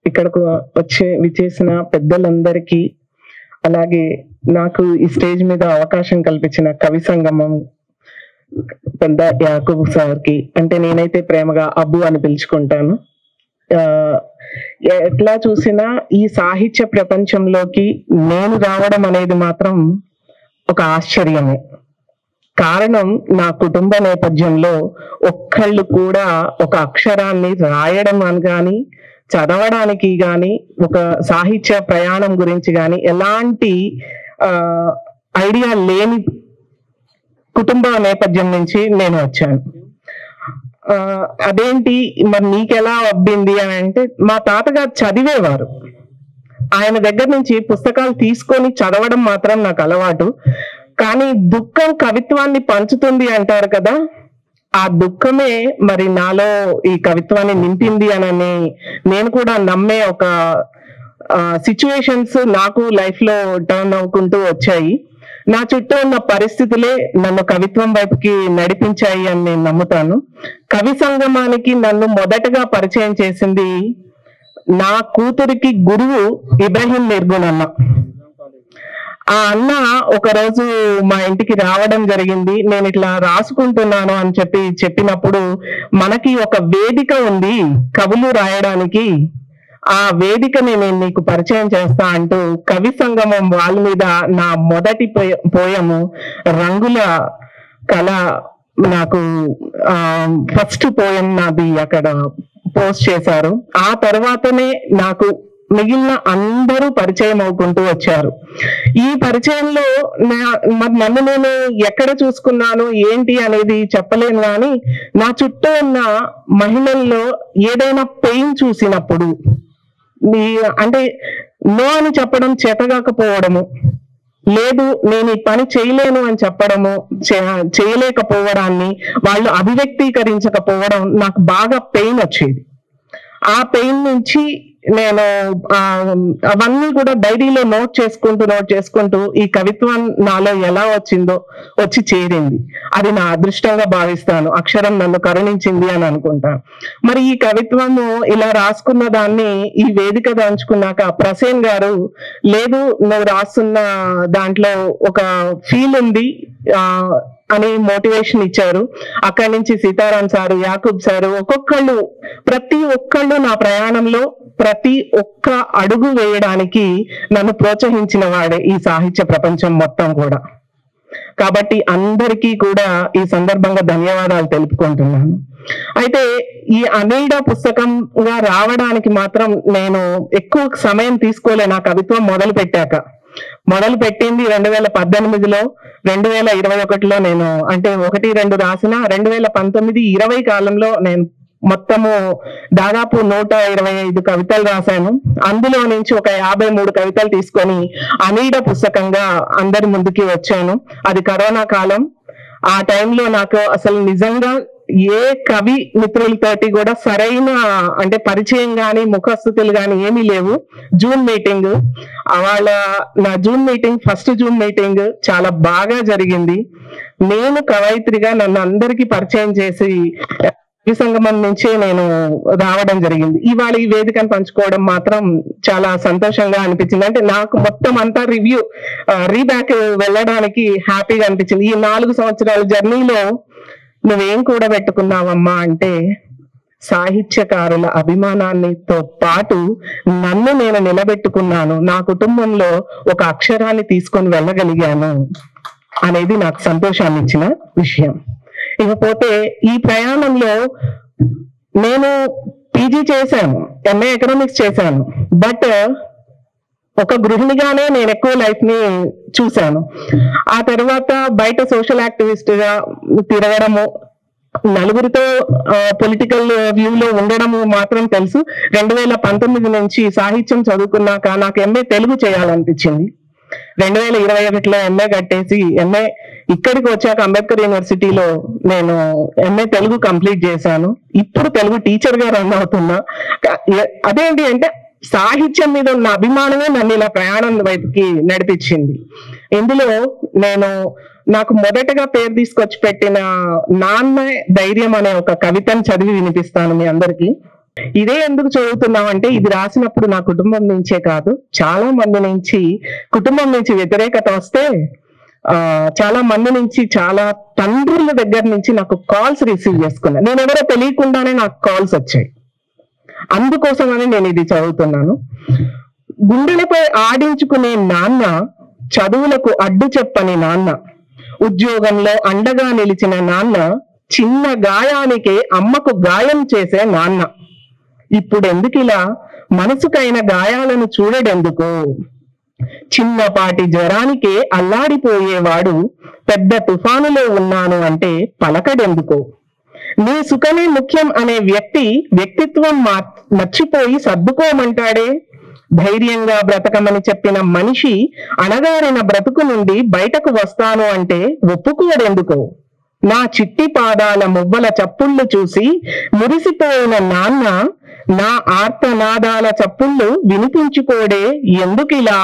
ఇక్కడకు విచ్చేసిన పెద్దలందరికీ, అలాగే నాకు ఈ స్టేజ్ మీద అవకాశం కల్పించిన కవి సంగమం పెద్ద యాకూబ్ సార్కి, అంటే నేనైతే ప్రేమగా అబ్బు అని పిలుచుకుంటాను. ఎట్లా చూసినా ఈ సాహిత్య ప్రపంచంలోకి నేను రావడం అనేది మాత్రం ఒక ఆశ్చర్యమే. కారణం, నా కుటుంబ నేపథ్యంలో ఒక్కళ్ళు కూడా ఒక అక్షరాన్ని రాయడం అని కానీ, చదవడానికి కానీ, ఒక సాహిత్య ప్రయాణం గురించి కానీ ఎలాంటి ఐడియా లేని కుటుంబ నేపథ్యం నుంచి నేను వచ్చాను. అదేంటి మరి నీకెలా అబ్బింది అని అంటే, మా తాతగారు చదివేవారు. ఆయన దగ్గర నుంచి పుస్తకాలు తీసుకొని చదవడం మాత్రం నాకు అలవాటు. కానీ దుఃఖం కవిత్వాన్ని పంచుతుంది అంటారు కదా, ఆ దుఃఖమే మరి నాలో ఈ కవిత్వాన్ని నింపింది అని నేను కూడా నమ్మే ఒక సిచ్యువేషన్స్ నాకు లైఫ్ లో టర్న్ అవ్వుకుంటూ వచ్చాయి. నా చుట్టూ ఉన్న పరిస్థితులే నన్ను కవిత్వం వైపుకి నడిపించాయి అని నేను నమ్ముతాను. కవి సంగమానికి నన్ను మొదటగా పరిచయం చేసింది నా కూతురికి గురువు ఇబ్రహీం నిర్గుణ్ అన్న. ఆ అన్న ఒకరోజు మా ఇంటికి రావడం జరిగింది. నేను ఇట్లా రాసుకుంటున్నాను అని చెప్పినప్పుడు, మనకి ఒక వేదిక ఉంది కవులు రాయడానికి, ఆ వేదికని నేను నీకు పరిచయం చేస్తా అంటూ కవి సంగమం వాళ్ళ మీద నా మొదటి పోయము రంగుల కళ, నాకు ఫస్ట్ పోయం నాది అక్కడ పోస్ట్ చేశారు. ఆ తర్వాతనే నాకు మిగిలిన అందరూ పరిచయం అవుకుంటూ వచ్చారు. ఈ పరిచయంలో మరి నన్ను నేను ఎక్కడ చూసుకున్నాను ఏంటి అనేది చెప్పలేను, కానీ నా చుట్టూ ఉన్న మహిళల్లో ఏదైనా పెయిన్ చూసినప్పుడు, అంటే నో అని చెప్పడం చేతగాకపోవడము, లేదు నేను ఈ పని చేయలేను అని చెప్పడము, చేయలేకపోవడాన్ని వాళ్ళు అభివ్యక్తీకరించకపోవడం నాకు బాగా పెయిన్ వచ్చేది. ఆ పెయిన్ నుంచి నేను అవన్నీ కూడా డైరీలో నోట్ చేసుకుంటూ ఈ కవిత్వం నాలో ఎలా వచ్చి చేరింది. అది నా అదృష్టంగా భావిస్తాను. అక్షరం నన్ను కరుణించింది అని అనుకుంటాను. మరి ఈ కవిత్వము ఇలా రాసుకున్న దాన్ని ఈ వేదిక దాంచుకున్నాక ప్రసేన్ గారు, లేదు నువ్వు రాస్తున్న దాంట్లో ఒక ఫీల్ ఉంది అని మోటివేషన్ ఇచ్చారు. అక్కడి నుంచి సీతారాం సారు, యాకూబ్ సారు, ప్రతి ఒక్కళ్ళు నా ప్రయాణంలో ప్రతి ఒక్క అడుగు వేయడానికి నన్ను ప్రోత్సహించిన వాడే ఈ సాహిత్య ప్రపంచం మొత్తం కూడా. కాబట్టి అందరికీ కూడా ఈ సందర్భంగా ధన్యవాదాలు తెలుపుకుంటున్నాను. అయితే ఈ అనీడ పుస్తకంగా రావడానికి మాత్రం నేను ఎక్కువ సమయం తీసుకోలే. నా కవిత్వం మొదలు పెట్టింది 2018లో, 2021లో నేను అంటే 1-2 రాసిన, 2019-20 కాలంలో నేను మొత్తము దాదాపు 125 కవితలు రాశాను. అందులో నుంచి ఒక 53 కవితలు తీసుకొని అనీడ పుస్తకంగా అందరి ముందుకి వచ్చాను. అది కరోనా కాలం. ఆ టైంలో నాకు అసలు నిజంగా ఏ కవి మిత్రులతోటి కూడా సరైన అంటే పరిచయం గాని ముఖస్థుతులు గాని ఏమీ లేవు. జూమ్ మీటింగ్, నా ఫస్ట్ జూమ్ మీటింగ్ చాలా బాగా జరిగింది. నేను కవయిత్రిగా నన్ను అందరికీ పరిచయం చేసి ఈ సంగమం నుంచే నేను రావడం జరిగింది. ఇవాళ ఈ వేదికను పంచుకోవడం మాత్రం చాలా సంతోషంగా అనిపించింది. అంటే నాకు మొత్తం అంతా రీబ్యాక్ వెళ్ళడానికి హ్యాపీగా అనిపించింది. ఈ 4 సంవత్సరాల జర్నీలో నువ్వేం కూడబెట్టుకున్నావమ్మా అంటే, సాహిత్యకారుల అభిమానాన్నితో పాటు నన్ను నేను నిలబెట్టుకున్నాను, నా కుటుంబంలో ఒక అక్షరాన్ని తీసుకొని వెళ్ళగలిగాను అనేది నాకు సంతోషాన్ని ఇచ్చిన విషయం. ఇకపోతే ఈ ప్రయాణంలో నేను పీజీ చేశాను, ఎంఏ ఎకనామిక్స్ చేశాను. బట్ ఒక గృహిణిగానే నేను ఎక్కువ లైఫ్ ని చూశాను. ఆ తర్వాత బయట సోషల్ యాక్టివిస్ట్ గా తిరగడము, నలుగురితో పొలిటికల్ వ్యూలో ఉండడము మాత్రం తెలుసు. 2019 నుంచి సాహిత్యం చదువుకున్నాక నాకు ఎంఏ తెలుగు చేయాలనిపించింది. 2021లో ఎంఏ కట్టేసి ఇక్కడికి వచ్చాక అంబేద్కర్ యూనివర్సిటీలో నేను ఎంఏ తెలుగు కంప్లీట్ చేశాను. ఇప్పుడు తెలుగు టీచర్ గా రన్ అవుతున్నా. అదేంటి అంటే, సాహిత్యం మీద ఉన్న అభిమానమే నన్ను ఇలా ప్రయాణం వైపుకి నడిపించింది. ఇందులో నాకు మొదటగా పేరు తీసుకొచ్చి పెట్టిన నాన్న ధైర్యం అనే ఒక కవితను చదివి వినిపిస్తాను మీ అందరికీ. ఇదే ఎందుకు చదువుతున్నామంటే ఇది రాసినప్పుడు నా కుటుంబం నుంచే కాదు, చాలా మంది నుంచి, కుటుంబం నుంచి వ్యతిరేకత వస్తే చాలా మంది నుంచి, చాలా తండ్రుల దగ్గర నుంచి నాకు కాల్స్ రిసీవ్ చేసుకున్నా. నేను ఎవరో తెలియకుండానే నాకు కాల్స్ వచ్చాయి. అందుకోసమని నేను ఇది చదువుతున్నాను. గుండెలపై ఆడించుకునే నాన్న, చదువులకు అడ్డు చెప్పని నాన్న, ఉద్యోగంలో అండగా నిలిచిన నాన్న, చిన్న గాయానికే అమ్మకు గాయం చేసే నాన్న. ఇప్పుడెందుకు ఇలా మనసుకైన గాయాలను చూడడెందుకు? చిన్నపాటి జ్వరానికే అల్లాడిపోయేవాడు పెద్ద తుఫానులో ఉన్నాను అంటే పలకడెందుకో? నీ సుఖమే ముఖ్యం అనే వ్యక్తిత్వం మర్చిపోయి సర్దుకోమంటాడే. ధైర్యంగా బ్రతకమని చెప్పిన మనిషి అణగారిన బ్రతుకు నుండి బయటకు వస్తాను అంటే ఒప్పుకోడెందుకో? నా చిట్టి పాదాల మువ్వల చప్పుళ్ళు చూసి మురిసిపోయిన నాన్న, నా ఆర్తనాదాల చప్పుళ్ళు వినిపించుకోడే ఎందుకిలా?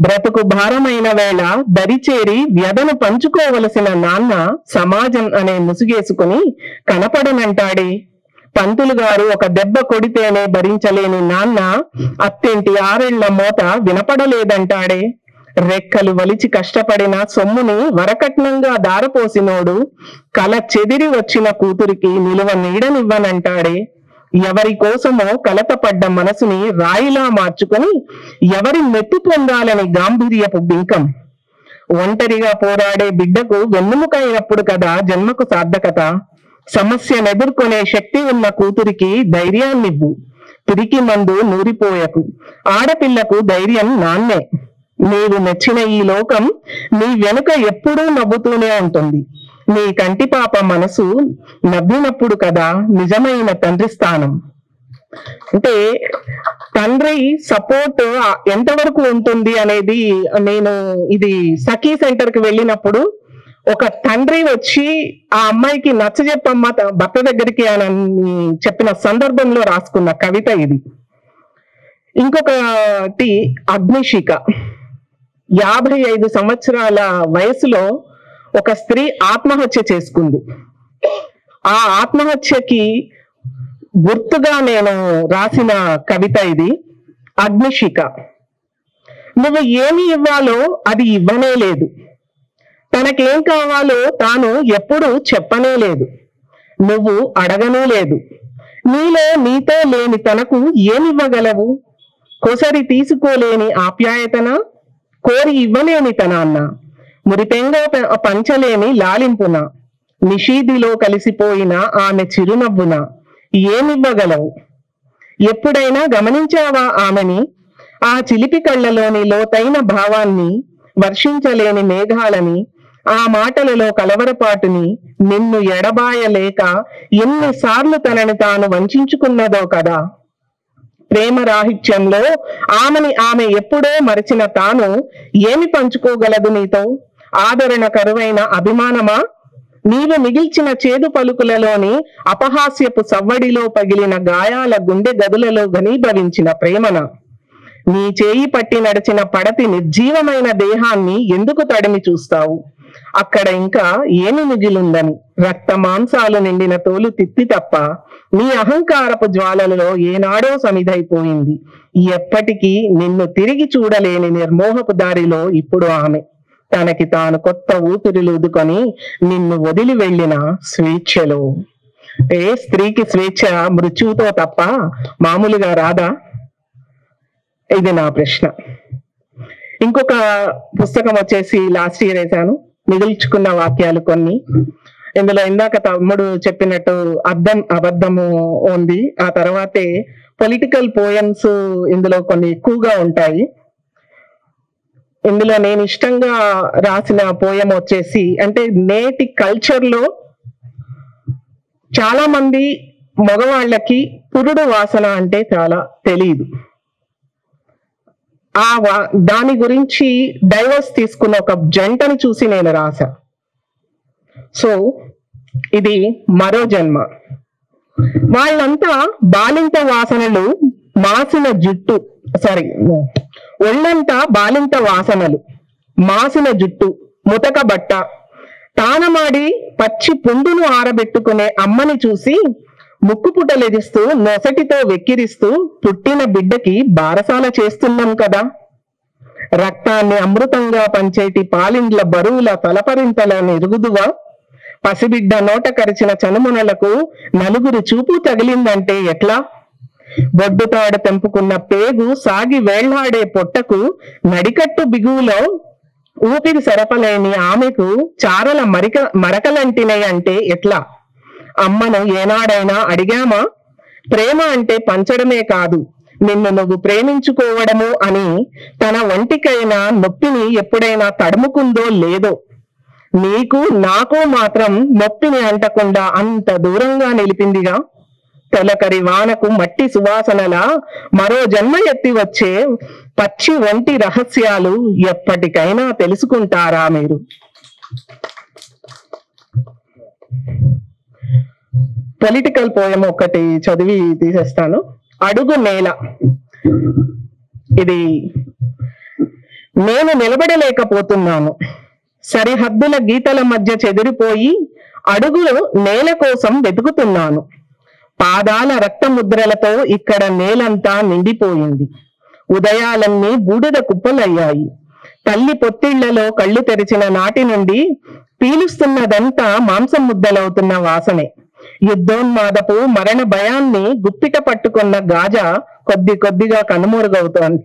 బ్రతుకు భారమైన వేళ దరిచేరి వ్యధను పంచుకోవలసిన నాన్న, సమాజం అనే ముసుగేసుకుని కనపడనంటాడే. పంతులు గారు ఒక దెబ్బ కొడితేనే భరించలేని నాన్న, అత్తింటి 6 ఏళ్ల మోత వినపడలేదంటాడే. రెక్కలు వలిచి కష్టపడిన సొమ్ముని వరకట్నంగా దారపోసినోడు, కల చెదిరి వచ్చిన కూతురికి నిలువ నీడనివ్వనంటాడే. ఎవరి కోసమో కలతపడ్డ మనసుని రాయిలా మార్చుకొని ఎవరి మెప్పు పొందాలని గాంభీర్యపు బింకం. ఒంటరిగా పోరాడే బిడ్డకు వెన్నుముకైనప్పుడు కదా జన్మకు సార్థకత. సమస్యను ఎదుర్కొనే శక్తి ఉన్న కూతురికి ధైర్యాన్నివ్వు. పిరికి మందు నూరిపోయకు. ఆడపిల్లకు ధైర్యం నాన్నే. నీవు మెచ్చిన ఈ లోకం నీ వెనుక ఎప్పుడూ నవ్వుతూనే ఉంటుంది. నీ కంటి పాప మనసు నవ్వినప్పుడు కదా నిజమైన తండ్రి స్థానం. అంటే తండ్రి సపోర్ట్ ఎంతవరకు ఉంటుంది అనేది, నేను ఇది సఖీ సెంటర్ కి వెళ్ళినప్పుడు ఒక తండ్రి వచ్చి ఆ అమ్మాయికి నచ్చజెప్పమ్మ భర్త దగ్గరికి అని చెప్పిన సందర్భంలో రాసుకున్న కవిత ఇది. ఇంకొకటి అగ్నిశిఖ. 55 సంవత్సరాల వయసులో ఒక స్త్రీ ఆత్మహత్య చేసుకుంది. ఆ ఆత్మహత్యకి గుర్తుగా నేను రాసిన కవిత ఇది, అగ్నిశిఖ. నువ్వు ఏమి ఇవ్వాలో అది ఇవ్వనే లేదు. తనకేం కావాలో తాను ఎప్పుడు చెప్పనే లేదు. నువ్వు అడగనే లేదు. నీలో నీతో లేని తనకు ఏమివ్వగలవు? కొసరి తీసుకోలేని ఆప్యాయతన, కోరి ఇవ్వలేని తనాన్న, మురిపెంగా పంచలేని లాలింపున, నిషీదిలో కలిసిపోయిన ఆమె చిరునవ్వున ఏమివ్వగలవు? ఎప్పుడైనా గమనించావా ఆమెని? ఆ చిలిపి కళ్ళలోని లోతైన భావాన్ని, వర్షించలేని మేఘాలని, ఆ మాటలలో కలవరపాటుని, నిన్ను ఎడబాయలేక ఎన్నిసార్లు తనని తాను వంచుకున్నదో కదా. ప్రేమ రాహిత్యంలో ఆమె ఎప్పుడో మరిచిన తాను ఏమి పంచుకోగలదు నీతో? ఆదరణ కరువైన అభిమానమా? నీవు మిగిల్చిన చేదు పలుకులలోని అపహాస్యపు సవ్వడిలో పగిలిన గాయాల గుండె గదులలో ఘనీభవించిన ప్రేమన? నీ చేయి పట్టి నడిచిన పడతి నిర్జీవమైన దేహాన్ని ఎందుకు తడిమి చూస్తావు? అక్కడ ఇంకా ఏమి మిగిలుందని? రక్త మాంసాలు నిండిన తోలు తిత్తి తప్ప నీ అహంకారపు జ్వాలలలో ఏనాడో సమిధైపోయింది. ఎప్పటికీ నిన్ను తిరిగి చూడలేని నిర్మోహపు దారిలో ఇప్పుడు ఆమె తనకి తాను కొత్త ఊపిరిలుదుకొని నిన్ను వదిలి వెళ్ళిన స్వేచ్ఛలో. స్త్రీకి స్వేచ్ఛ మృత్యువుతో తప్ప మామూలుగా రాదా? ఇది నా ప్రశ్న. ఇంకొక పుస్తకం వచ్చేసి లాస్ట్ ఇయర్ వేసాను, మిగుల్చుకున్న వాక్యాలు కొన్ని. ఇందులో ఇందాక తమ్ముడు చెప్పినట్టు అర్థం అబద్ధము ఉంది. ఆ తర్వాతే పొలిటికల్ పోయమ్స్ ఇందులో కొన్ని ఎక్కువగా ఉంటాయి. ఇందులో నేను ఇష్టంగా రాసిన పోయం వచ్చేసి, అంటే నేటి కల్చర్ లో చాలా మంది మగవాళ్ళకి పురుడు వాసన అంటే చాలా తెలియదు. దాని గురించి డైవర్స్ తీసుకున్న ఒక జంటని చూసి నేను రాసా. సో ఇది మరో జన్మ. వాళ్ళంతా బాలింత వాసనలు, మాసిన జుట్టు, ఒళ్ళంతా బాలింత వాసనలు, మాసిన జుట్టు, ముతక బట్ట, తానమాడి పచ్చి పుండును ఆరబెట్టుకునే అమ్మని చూసి ముక్కు పుటలెదిస్తూ నొసటితో వెక్కిరిస్తూ పుట్టిన బిడ్డకి బారసాల చేస్తున్నాం కదా. రక్తాన్ని అమృతంగా పంచేటి పాలిండ్ల బరువుల తలపరింతల ఎరుగుదువా? పసిబిడ్డ నోట కరిచిన చనుమొనలకు నలుగురు చూపు తగిలిందంటే ఎట్లా? బొడ్డుతాడు తెంపుకున్న పేగు సాగి వేళ్లాడే పొట్టకు నడికట్టు బిగువులో ఊపిరి సరపలేని ఆమెకు చారల మరకలంటినై అంటే ఎట్లా? అమ్మను ఏనాడైనా అడిగామా? ప్రేమ అంటే పంచడమే కాదు, నిన్ను నువ్వు ప్రేమించుకోవడము అని తన ఒంటికైనా నొప్పిని ఎప్పుడైనా తడుముకుందో లేదో. నీకు నాకు మాత్రం నొప్పిని అంటకుండా అంత దూరంగా నిలిపిందిగా. తొలకరి వానకు మట్టి సువాసనలా మరో జన్మ ఎత్తి వచ్చే పచ్చి ఒంటి రహస్యాలు ఎప్పటికైనా తెలుసుకుంటారా మీరు? పొలిటికల్ పోయం ఒకటి చదివి తీసేస్తాను. అడుగు నేల. ఇది నేను నిలబడలేకపోతున్నాను. సరిహద్దుల గీతల మధ్య చెదిరిపోయి అడుగులు నేల కోసం వెతుకుతున్నాను. పాదాల రక్తముద్రలతో ఇక్కడ నేలంతా నిండిపోయింది. ఉదయాలన్నీ బూడిద కుప్పలయ్యాయి. తల్లి పొత్తిళ్లలో కళ్ళు తెరిచిన నాటి నుండి పీలుస్తున్నదంతా మాంసం ముద్దలవుతున్న వాసనే. యుద్ధోన్మాదపు మరణ భయాన్ని గుప్పిట పట్టుకున్న గాజా కొద్ది కొద్దిగా కనుమరుగవుతోంది.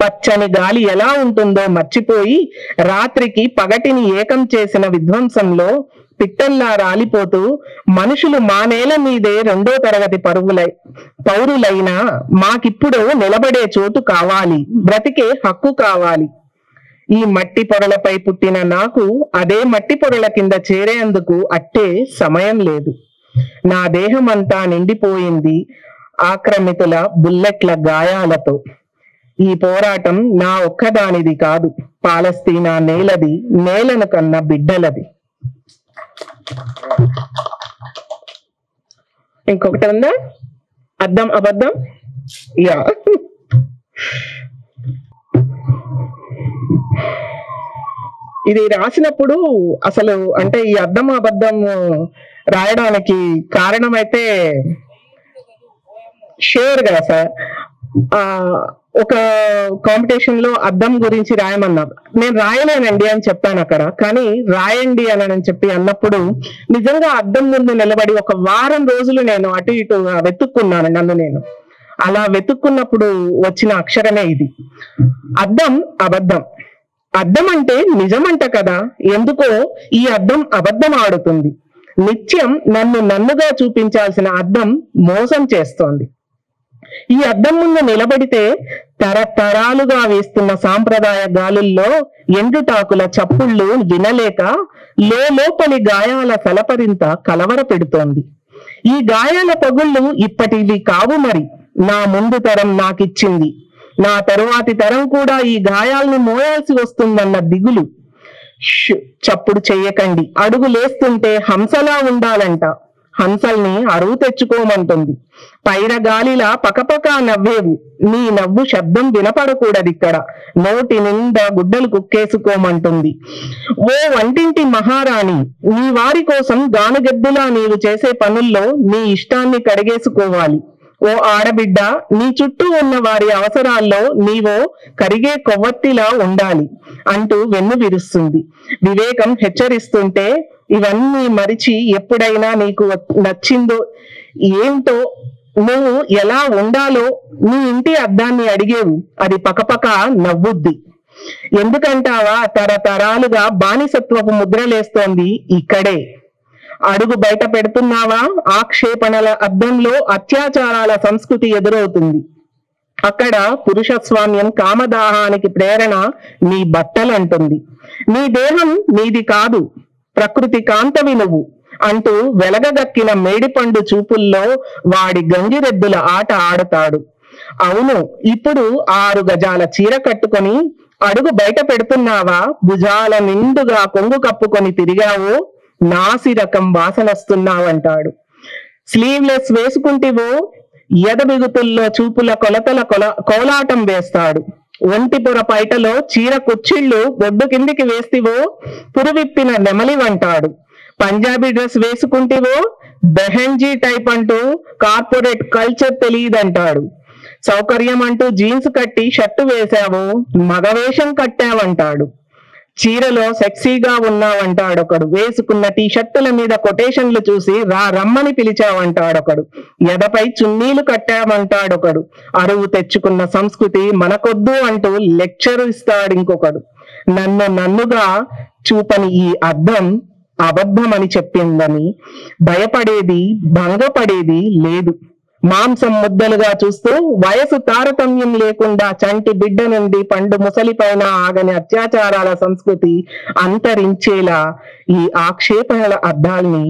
పచ్చని గాలి ఎలా ఉంటుందో మర్చిపోయి రాత్రికి పగటిని ఏకం చేసిన విధ్వంసంలో పిట్టల్లా రాలిపోతూ మనుషులు మా నేల మీదే 2వ తరగతి పౌరులైనా మాకిప్పుడు నిలబడే చోటు కావాలి, బ్రతికే హక్కు కావాలి. ఈ మట్టి పొరలపై పుట్టిన నాకు అదే మట్టి పొరల కింద చేరేందుకు అట్టే సమయం లేదు. నా దేహమంతా నిండిపోయింది ఆక్రమితుల బుల్లెట్ల గాయాలతో. ఈ పోరాటం నా ఒక్కదానిది కాదు, పాలస్తీనా నేలది, నేలను కన్న బిడ్డలది. ఇంకొకటి ఉందా? అద్దం అబద్ధం. యా, ఇది రాసినప్పుడు అసలు అంటే ఈ అద్దం అబద్ధం రాయడానికి కారణం అయితే షూర్ గా సార్ ఒక కాంపిటీషన్ లో అద్దం గురించి రాయమన్నారు. నేను రాయలేనండి అని చెప్పాను అక్కడ. కానీ రాయండి అని చెప్పి అన్నప్పుడు నిజంగా అద్దం ముందు నిలబడి ఒక వారం రోజులు నేను అటు ఇటు వెతుక్కున్నాను నన్ను నేను. అలా వెతుక్కున్నప్పుడు వచ్చిన అక్షరమే ఇది, అద్దం అబద్ధం. అద్దం అంటే నిజమంట కదా, ఎందుకో ఈ అద్దం అబద్ధం ఆడుతుంది. నిత్యం నన్నుగా చూపించాల్సిన అద్దం మోసం చేస్తోంది. ఈ అద్దం ముందు నిలబడితే తరతరాలుగా వేస్తున్న సాంప్రదాయ గాలుల్లో ఎండుటాకుల చప్పుళ్ళు వినలేక లోపలి గాయాల సలపరింత కలవర పెడుతోంది. ఈ గాయాల పగుళ్ళు ఇప్పటివి కావు, మరి నా ముందు తరం నాకిచ్చింది. నా తరువాతి తరం కూడా ఈ గాయాల్ని మోయాల్సి వస్తుందన్న దిగులు. చప్పుడు చెయ్యకండి, అడుగు లేస్తుంటే హంసలా ఉండాలంట. హంసల్ని అరువు తెచ్చుకోమంటుంది. పైన గాలిలా పకపకా నవ్వేవు, నీ నవ్వు శబ్దం వినపడకూడదిక్కడ. నోటి నిండా గుడ్డలు కుక్కేసుకోమంటుంది. ఓ వంటింటి మహారాణి, నీ వారి కోసం గానుగెద్దులా నీవు చేసే పనుల్లో నీ ఇష్టాన్ని కడిగేసుకోవాలి. ఓ ఆడబిడ్డ, నీ చుట్టూ ఉన్న వారి అవసరాల్లో నీవో కరిగే కొవ్వొత్తిలా ఉండాలి అంటూ వెన్ను విరుస్తుంది. వివేకం హెచ్చరిస్తుంటే ఇవన్నీ మరిచి ఎప్పుడైనా నీకు నచ్చిందో ఏంటో నువ్వు ఎలా ఉండాలో నీ ఇంటి అద్దాన్ని అడిగేవు, అది పకపక నవ్వుద్ది. ఎందుకంటావా? తరతరాలుగా బానిసత్వపు ముద్రలేస్తోంది ఇక్కడే. అడుగు బయట పెడుతున్నావా? ఆక్షేపణల అద్దంలో అత్యాచారాల సంస్కృతి ఎదురవుతుంది. అక్కడ పురుషస్వామ్యం కామదాహానికి ప్రేరణ నీ బట్టలంటుంది. నీ దేహం నీది కాదు, ప్రకృతి కాంతవి నువ్వు అంటూ వెలగగక్కిన మేడిపండు చూపుల్లో వాడి గంగిరెద్దుల ఆట ఆడుతాడు. అవును, ఇప్పుడు 6 గజాల చీర కట్టుకొని అడుగు బయట పెడుతున్నావా? భుజాల నిండుగా కొంగు కప్పుకొని తిరిగావో నాసి రకం వాసనొస్తున్నావంటాడు. స్లీవ్లెస్ వేసుకుంటివో ఎదబిగుతుల్లో చూపుల కొలతల కోలాటం వేస్తాడు. ఒంటిపుర పైటలో చీర కుచ్చిళ్ళు బొడ్డు కిందికి వేస్తివో పురువిప్పిన నెమలివంటాడు. పంజాబీ డ్రెస్ వేసుకుంటివో బెహెన్జీ టైప్ అంటూ కార్పొరేట్ కల్చర్ తెలియదంటాడు. సౌకర్యం అంటూ జీన్స్ కట్టి షర్టు వేశావు, మగవేషం కట్టావంటాడు. చీరలో సెక్సీగా ఉన్నావంటాడొకడు. వేసుకున్న టీ షర్టుల మీద కొటేషన్లు చూసి రమ్మని పిలిచావంటాడొకడు. ఎదపై చున్నీలు కట్టావంటాడొకడు. అరువు తెచ్చుకున్న సంస్కృతి మనకొద్దు అంటూ లెక్చర్ ఇస్తాడింకొకడు. నన్నుగా చూపని ఈ అద్దం అబద్ధమని చెప్పిందని భయపడేది, భంగపడేది లేదు. మాంసం ముద్దలుగా చూస్తూ వయసు తారతమ్యం లేకుండా చంటి బిడ్డ నుండి పండు ముసలి పైన ఆగని అత్యాచారాల సంస్కృతి అంతరించేలా ఈ ఆక్షేపణల అద్దాల్ని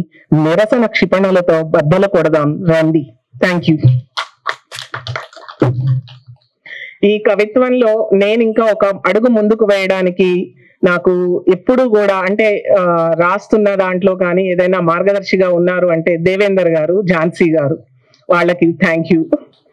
నిరసన క్షిపణలతో బద్దలు కొడదాం రండి. Thank you. ఈ కవిత్వంలో నేను ఇంకా ఒక అడుగు ముందుకు వేయడానికి నాకు ఎప్పుడు కూడా అంటే రాస్తున్న దాంట్లో కానీ ఏదైనా మార్గదర్శిగా ఉన్నారు అంటే దేవేందర్ గారు, ఝాన్సీ గారు, వాళ్ళకి థ్యాంక్ యూ.